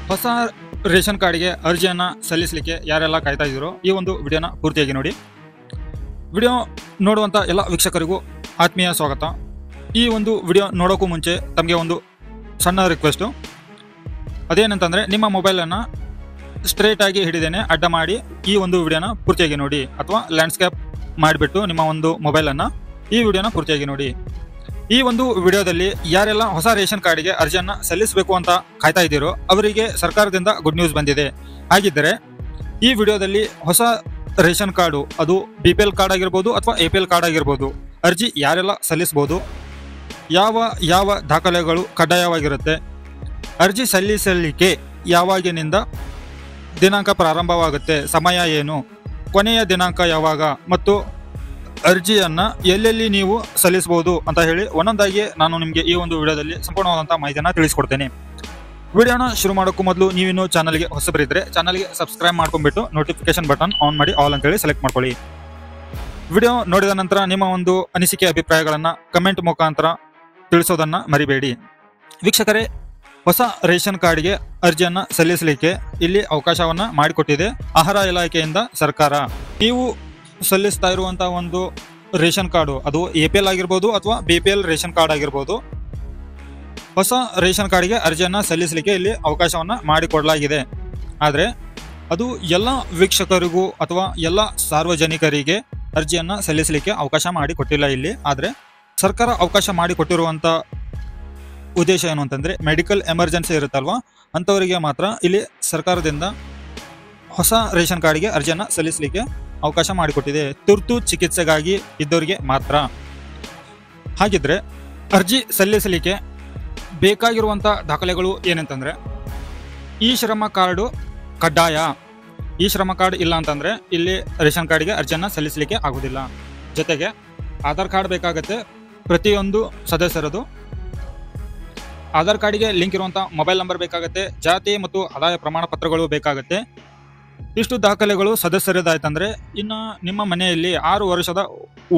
ಹೊಸ ರೇಷನ್ ಕಾರ್ಡ್ಗೆ ಅರ್ಜಿಯನ್ನು ಸಲ್ಲಿಸಲಿಕ್ಕೆ ಯಾರೆಲ್ಲ ಕಾಯ್ತಾ ಇದ್ದೀರೋ ಈ ಒಂದು ವಿಡಿಯೋನ ಪೂರ್ತಿಯಾಗಿ ನೋಡಿ. ವಿಡಿಯೋ ನೋಡುವಂಥ ಎಲ್ಲ ವೀಕ್ಷಕರಿಗೂ ಆತ್ಮೀಯ ಸ್ವಾಗತ. ಈ ಒಂದು ವಿಡಿಯೋ ನೋಡೋಕ್ಕೂ ಮುಂಚೆ ತಮಗೆ ಒಂದು ಸಣ್ಣ ರಿಕ್ವೆಸ್ಟು. ಅದೇನಂತಂದರೆ, ನಿಮ್ಮ ಮೊಬೈಲನ್ನು ಸ್ಟ್ರೇಟಾಗಿ ಹಿಡಿದೇನೆ ಅಡ್ಡ ಮಾಡಿ ಈ ಒಂದು ವಿಡಿಯೋನ ಪೂರ್ತಿಯಾಗಿ ನೋಡಿ, ಅಥವಾ ಲ್ಯಾಂಡ್ಸ್ಕೇಪ್ ಮಾಡಿಬಿಟ್ಟು ನಿಮ್ಮ ಒಂದು ಮೊಬೈಲನ್ನು ಈ ವಿಡಿಯೋನ ಪೂರ್ತಿಯಾಗಿ ನೋಡಿ. ಈ ಒಂದು ವಿಡಿಯೋದಲ್ಲಿ ಯಾರೆಲ್ಲ ಹೊಸ ರೇಷನ್ ಕಾರ್ಡ್ಗೆ ಅರ್ಜಿಯನ್ನು ಸಲ್ಲಿಸಬೇಕು ಅಂತ ಕಾಯ್ತಾ ಇದ್ದೀರೋ ಅವರಿಗೆ ಸರ್ಕಾರದಿಂದ ಗುಡ್ ನ್ಯೂಸ್ ಬಂದಿದೆ. ಹಾಗಿದ್ದರೆ ಈ ವಿಡಿಯೋದಲ್ಲಿ ಹೊಸ ರೇಷನ್ ಕಾರ್ಡು, ಅದು BPL ಕಾರ್ಡ್ ಆಗಿರ್ಬೋದು ಅಥವಾ APL ಕಾರ್ಡ್ ಆಗಿರ್ಬೋದು, ಅರ್ಜಿ ಯಾರೆಲ್ಲ ಸಲ್ಲಿಸಬಹುದು, ಯಾವ ದಾಖಲೆಗಳು ಕಡ್ಡಾಯವಾಗಿರುತ್ತೆ, ಅರ್ಜಿ ಸಲ್ಲಿಸಲಿಕ್ಕೆ ಯಾವಾಗಿನಿಂದ ದಿನಾಂಕ ಪ್ರಾರಂಭವಾಗುತ್ತೆ, ಸಮಯ ಏನು, ಕೊನೆಯ ದಿನಾಂಕ ಯಾವಾಗ, ಮತ್ತು ಅರ್ಜಿಯನ್ನು ಎಲ್ಲೆಲ್ಲಿ ನೀವು ಸಲ್ಲಿಸಬಹುದು ಅಂತ ಹೇಳಿ ಒಂದೊಂದಾಗಿ ನಾನು ನಿಮಗೆ ಈ ಒಂದು ವಿಡಿಯೋದಲ್ಲಿ ಸಂಪೂರ್ಣವಾದಂಥ ಮಾಹಿತಿಯನ್ನು ತಿಳಿಸ್ಕೊಡ್ತೇನೆ. ವಿಡಿಯೋನ ಶುರು ಮಾಡೋಕ್ಕೂ ಮೊದಲು ನೀವಿನ್ನೂ ಚಾನಲ್ಗೆ ಹೊಸಬರಿದ್ದರೆ ಚಾನಲ್ಗೆ ಸಬ್ಸ್ಕ್ರೈಬ್ ಮಾಡ್ಕೊಂಡ್ಬಿಟ್ಟು ನೋಟಿಫಿಕೇಶನ್ ಬಟನ್ ಆನ್ ಮಾಡಿ ಆಲ್ ಅಂತೇಳಿ ಸೆಲೆಕ್ಟ್ ಮಾಡ್ಕೊಳ್ಳಿ. ವಿಡಿಯೋ ನೋಡಿದ ನಂತರ ನಿಮ್ಮ ಒಂದು ಅನಿಸಿಕೆ ಅಭಿಪ್ರಾಯಗಳನ್ನು ಕಮೆಂಟ್ ಮುಖಾಂತರ ತಿಳಿಸೋದನ್ನು ಮರಿಬೇಡಿ. ವೀಕ್ಷಕರೇ, ಹೊಸ ರೇಷನ್ ಕಾರ್ಡ್ಗೆ ಅರ್ಜಿಯನ್ನು ಸಲ್ಲಿಸಲಿಕ್ಕೆ ಇಲ್ಲಿ ಅವಕಾಶವನ್ನು ಮಾಡಿಕೊಟ್ಟಿದೆ ಆಹಾರ ಇಲಾಖೆಯಿಂದ ಸರ್ಕಾರ. ನೀವು ಸಲ್ಲಿಸ್ತಾ ಇರುವಂಥ ಒಂದು ರೇಷನ್ ಕಾರ್ಡು, ಅದು APL ಆಗಿರ್ಬೋದು ಅಥವಾ BPL ರೇಷನ್ ಕಾರ್ಡ್ ಆಗಿರ್ಬೋದು, ಹೊಸ ರೇಷನ್ ಕಾರ್ಡ್ಗೆ ಅರ್ಜಿಯನ್ನು ಸಲ್ಲಿಸಲಿಕ್ಕೆ ಇಲ್ಲಿ ಅವಕಾಶವನ್ನು ಮಾಡಿಕೊಡಲಾಗಿದೆ. ಆದರೆ ಅದು ಎಲ್ಲ ವೀಕ್ಷಕರಿಗೂ ಅಥವಾ ಎಲ್ಲ ಸಾರ್ವಜನಿಕರಿಗೆ ಅರ್ಜಿಯನ್ನು ಸಲ್ಲಿಸಲಿಕ್ಕೆ ಅವಕಾಶ ಮಾಡಿಕೊಟ್ಟಿಲ್ಲ ಇಲ್ಲಿ. ಆದರೆ ಸರ್ಕಾರ ಅವಕಾಶ ಮಾಡಿಕೊಟ್ಟಿರುವಂಥ ಉದ್ದೇಶ ಏನು ಅಂತಂದರೆ, ಮೆಡಿಕಲ್ ಎಮರ್ಜೆನ್ಸಿ ಇರುತ್ತಲ್ವ, ಅಂಥವರಿಗೆ ಮಾತ್ರ ಇಲ್ಲಿ ಸರ್ಕಾರದಿಂದ ಹೊಸ ರೇಷನ್ ಕಾರ್ಡ್ಗೆ ಅರ್ಜಿಯನ್ನು ಸಲ್ಲಿಸಲಿಕ್ಕೆ ಅವಕಾಶ ಮಾಡಿಕೊಟ್ಟಿದೆ. ತುರ್ತು ಚಿಕಿತ್ಸೆಗಾಗಿ ಇದ್ದವರಿಗೆ ಮಾತ್ರ. ಹಾಗಿದ್ರೆ ಅರ್ಜಿ ಸಲ್ಲಿಸಲಿಕ್ಕೆ ಬೇಕಾಗಿರುವಂಥ ದಾಖಲೆಗಳು ಏನಂತಂದರೆ, ಈ ಶ್ರಮ ಕಾರ್ಡು ಕಡ್ಡಾಯ. ಈ ಶ್ರಮ ಕಾರ್ಡ್ ಇಲ್ಲ ಅಂತಂದರೆ ಇಲ್ಲಿ ರೇಷನ್ ಕಾರ್ಡ್ಗೆ ಅರ್ಜಿಯನ್ನು ಸಲ್ಲಿಸಲಿಕ್ಕೆ ಆಗೋದಿಲ್ಲ. ಜೊತೆಗೆ ಆಧಾರ್ ಕಾರ್ಡ್ ಬೇಕಾಗುತ್ತೆ ಪ್ರತಿಯೊಂದು ಸದಸ್ಯರದು. ಆಧಾರ್ ಕಾರ್ಡಿಗೆ ಲಿಂಕ್ ಇರುವಂಥ ಮೊಬೈಲ್ ನಂಬರ್ ಬೇಕಾಗುತ್ತೆ. ಜಾತಿ ಮತ್ತು ಆದಾಯ ಪ್ರಮಾಣ ಪತ್ರಗಳು ಬೇಕಾಗುತ್ತೆ. ಇಷ್ಟು ದಾಖಲೆಗಳು ಸದಸ್ಯರದಾಯ್ತಂದರೆ, ಇನ್ನು ನಿಮ್ಮ ಮನೆಯಲ್ಲಿ 6 ವರ್ಷದ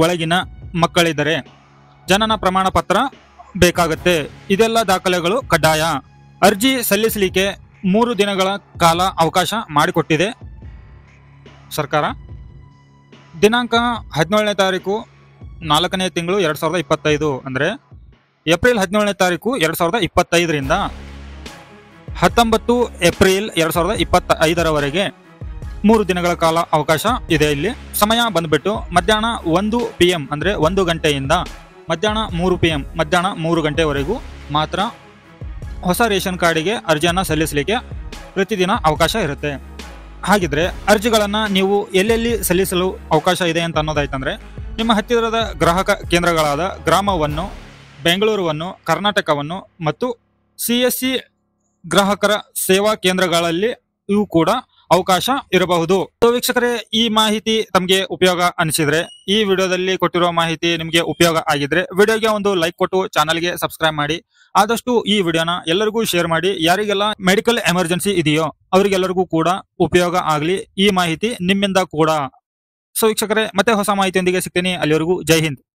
ಒಳಗಿನ ಮಕ್ಕಳಿದ್ದರೆ ಜನನ ಪ್ರಮಾಣ ಪತ್ರ ಬೇಕಾಗುತ್ತೆ. ಇದೆಲ್ಲ ದಾಖಲೆಗಳು ಕಡ್ಡಾಯ. ಅರ್ಜಿ ಸಲ್ಲಿಸಲಿಕ್ಕೆ 3 ದಿನಗಳ ಕಾಲ ಅವಕಾಶ ಮಾಡಿಕೊಟ್ಟಿದೆ ಸರ್ಕಾರ. ದಿನಾಂಕ 17ನೇ ತಾರೀಕು 4ನೇ ತಿಂಗಳು 2025, ಅಂದರೆ ಏಪ್ರಿಲ್ 17ನೇ ತಾರೀಕು 2025ರಿಂದ 19 ಏಪ್ರಿಲ್ 2025ರವರೆಗೆ 3 ದಿನಗಳ ಕಾಲ ಅವಕಾಶ ಇದೆ. ಇಲ್ಲಿ ಸಮಯ ಬಂದುಬಿಟ್ಟು ಮಧ್ಯಾಹ್ನ 1 PM, ಅಂದರೆ 1 ಗಂಟೆಯಿಂದ ಮಧ್ಯಾಹ್ನ 3 PM, ಮಧ್ಯಾಹ್ನ 3 ಗಂಟೆವರೆಗೂ ಮಾತ್ರ ಹೊಸ ರೇಷನ್ ಕಾರ್ಡಿಗೆ ಅರ್ಜಿಯನ್ನು ಸಲ್ಲಿಸಲಿಕ್ಕೆ ಪ್ರತಿದಿನ ಅವಕಾಶ ಇರುತ್ತೆ. ಹಾಗಿದ್ರೆ ಅರ್ಜಿಗಳನ್ನು ನೀವು ಎಲ್ಲೆಲ್ಲಿ ಸಲ್ಲಿಸಲು ಅವಕಾಶ ಇದೆ ಅಂತ ಅನ್ನೋದಾಯ್ತಂದರೆ, ನಿಮ್ಮ ಹತ್ತಿರದ ಗ್ರಾಹಕ ಕೇಂದ್ರಗಳಾದ ಗ್ರಾಮವನ್ನು, ಬೆಂಗಳೂರುವನ್ನು, ಕರ್ನಾಟಕವನ್ನು ಮತ್ತು CSC ಗ್ರಾಹಕರ ಸೇವಾ ಕೇಂದ್ರಗಳಲ್ಲಿ ಇವು ಕೂಡ ಅವಕಾಶ ಇರಬಹುದು. ವೀಕ್ಷಕರೇ, ಈ ಮಾಹಿತಿ ತಮಗೆ ಉಪಯೋಗ ಅನಿಸಿದ್ರೆ, ಈ ವಿಡಿಯೋದಲ್ಲಿ ಕೊಟ್ಟಿರುವ ಮಾಹಿತಿ ನಿಮಗೆ ಉಪಯೋಗ ಆಗಿದ್ರೆ ವಿಡಿಯೋಗೆ ಒಂದು ಲೈಕ್ ಕೊಟ್ಟು ಚಾನಲ್ಗೆ ಸಬ್ಸ್ಕ್ರೈಬ್ ಮಾಡಿ. ಆದಷ್ಟು ಈ ವಿಡಿಯೋನ ಎಲ್ಲರಿಗೂ ಶೇರ್ ಮಾಡಿ. ಯಾರಿಗೆಲ್ಲ ಮೆಡಿಕಲ್ ಎಮರ್ಜೆನ್ಸಿ ಇದೆಯೋ ಅವರಿಗೆಲ್ಲರಿಗೂ ಕೂಡ ಉಪಯೋಗ ಆಗಲಿ ಈ ಮಾಹಿತಿ ನಿಮ್ಮಿಂದ ಕೂಡ. ಸೊ ವೀಕ್ಷಕರೇ, ಮತ್ತೆ ಹೊಸ ಮಾಹಿತಿಯೊಂದಿಗೆ ಸಿಗ್ತೀನಿ. ಅಲ್ಲಿವರೆಗೂ ಜೈ ಹಿಂದ್.